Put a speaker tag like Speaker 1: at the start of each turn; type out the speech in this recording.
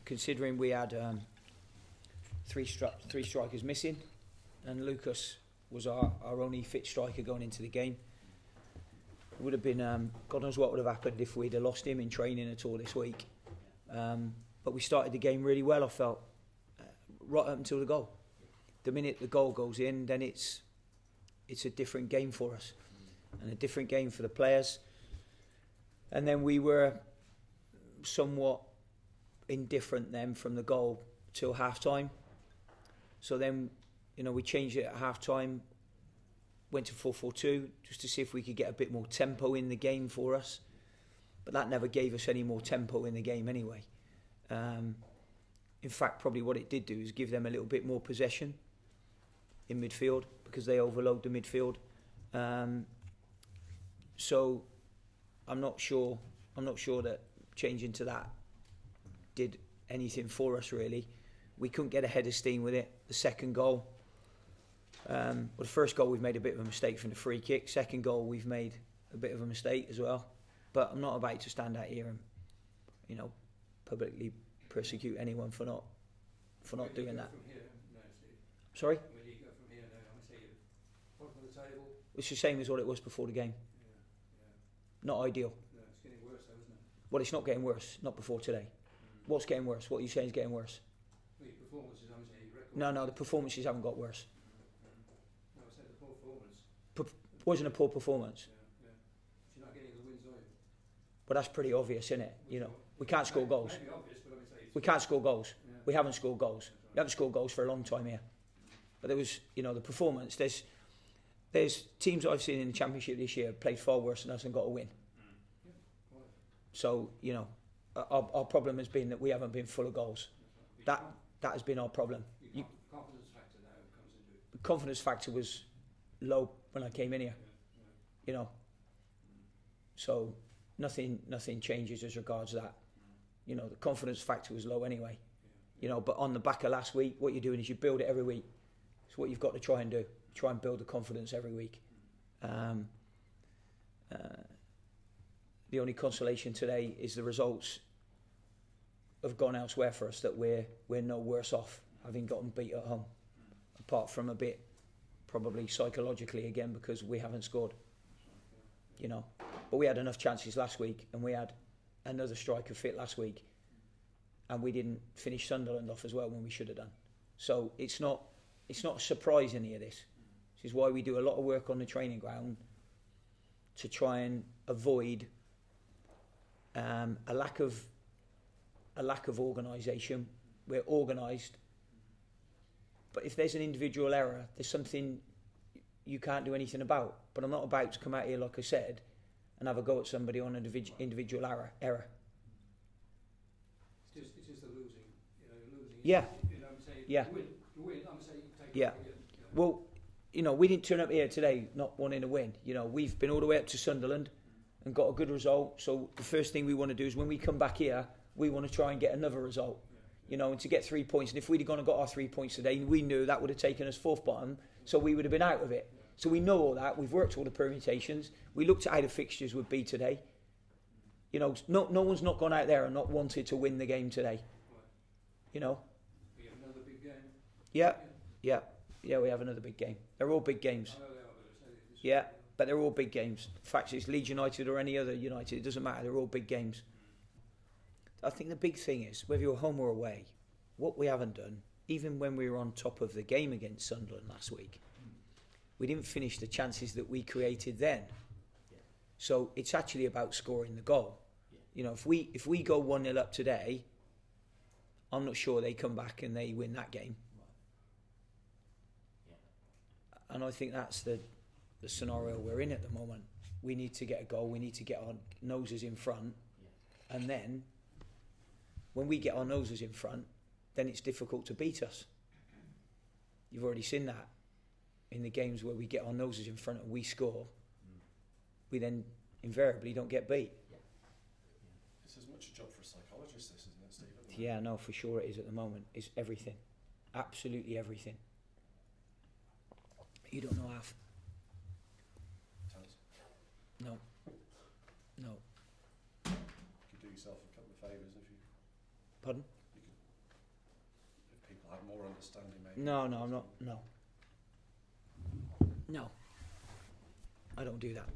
Speaker 1: considering we had three strikers missing, and Lucas was our only fit striker going into the game. It would have been, God knows what would have happened if we'd have lost him in training at all this week. But we started the game really well, I felt, right up until the goal. The minute the goal goes in, then it's a different game for us, and a different game for the players. And then we were somewhat indifferent then from the goal till half-time. So then, we changed it at half-time, went to 4-4-2, just to see if we could get a bit more tempo in the game for us. But that never gave us any more tempo in the game anyway. In fact, probably what it did do is give them a little bit more possession in midfield, because they overload the midfield. So I'm not sure that changing to that did anything for us really. We couldn't get a head of steam with it. The second goal, the first goal we've made a bit of a mistake from the free kick. Second goal we've made a bit of a mistake as well. But I'm not about to stand out here and publicly persecute anyone for not doing that. Sorry?
Speaker 2: Where do you go from here now? I see you bottom of the table.
Speaker 1: It's the same as what it was before the game. Not ideal.
Speaker 2: No, it's getting worse though, isn't it?
Speaker 1: Well, it's not getting worse. Not before today. What's getting worse? What are you saying is getting worse?
Speaker 2: Well, your performances, I'm saying, your record.
Speaker 1: No, the performances haven't got worse.
Speaker 2: No, I said the poor performance.
Speaker 1: Wasn't a poor performance.
Speaker 2: Yeah. You're not getting the wins, are you?
Speaker 1: But that's pretty obvious, isn't it? We can't score goals.
Speaker 2: Maybe obvious, but let me say
Speaker 1: We can't score goals.
Speaker 2: Yeah.
Speaker 1: We haven't scored goals. We haven't scored goals for a long time here. But there was, the performance. There's teams I've seen in the Championship this year played far worse than us and got a win. So, our problem has been that we haven't been full of goals. That has been our problem.
Speaker 2: Confidence factor now comes into it.
Speaker 1: The confidence factor was low when I came in here. So nothing changes as regards that. The confidence factor was low anyway. But on the back of last week, what you're doing is you build it every week. It's what you've got to try and do. Try and build the confidence every week. The only consolation today is the results have gone elsewhere for us, that we're no worse off having gotten beat at home, apart from a bit probably psychologically again because we haven't scored. But we had enough chances last week, and we had another striker fit last week, and we didn't finish Sunderland off as well when we should have done. So it's not a surprise any of this. This is why we do a lot of work on the training ground to try and avoid a lack of organisation. We're organised, but if there's an individual error, there's something you can't do anything about. But I'm not about to come out here, like I said, and have a go at somebody on an individual error.
Speaker 2: It's just the losing. Losing.
Speaker 1: Yeah.
Speaker 2: I'm saying
Speaker 1: Yeah.
Speaker 2: to win. I'm saying take
Speaker 1: Yeah. Well, we didn't turn up here today not wanting to win. We've been all the way up to Sunderland and got a good result. So the first thing we want to do is when we come back here, we want to try and get another result. And to get 3 points. And if we'd have gone and got our 3 points today, we knew that would have taken us fourth bottom, so we would have been out of it. So we know all that. We've worked all the permutations. We looked at how the fixtures would be today. No one's not gone out there and not wanted to win the game today.
Speaker 2: We have another big game.
Speaker 1: Yeah, we have another big game. They're all big games.
Speaker 2: I know they are, but I say this.
Speaker 1: Yeah, but they're all big games. The fact is, Leeds United or any other United, it doesn't matter. They're all big games. I think the big thing is, whether you're home or away, what we haven't done, even when we were on top of the game against Sunderland last week, we didn't finish the chances that we created then. So it's actually about scoring the goal. If we go 1-0 up today, I'm not sure they come back and they win that game. And I think that's the scenario we're in at the moment. We need to get a goal. We need to get our noses in front. And then, when we get our noses in front, then it's difficult to beat us. You've already seen that. In the games where we get our noses in front and we score, we then invariably don't get beat.
Speaker 3: It's as much a job for a psychologist, this, isn't it, Steve?
Speaker 1: Yeah, no, for sure it is at the moment. It's everything. Absolutely everything. You don't know half.
Speaker 3: Tell us.
Speaker 1: No.
Speaker 3: You could do yourself a couple of favours if you...
Speaker 1: Pardon?
Speaker 3: You could have more understanding maybe.
Speaker 1: No, I'm not. No. I don't do that.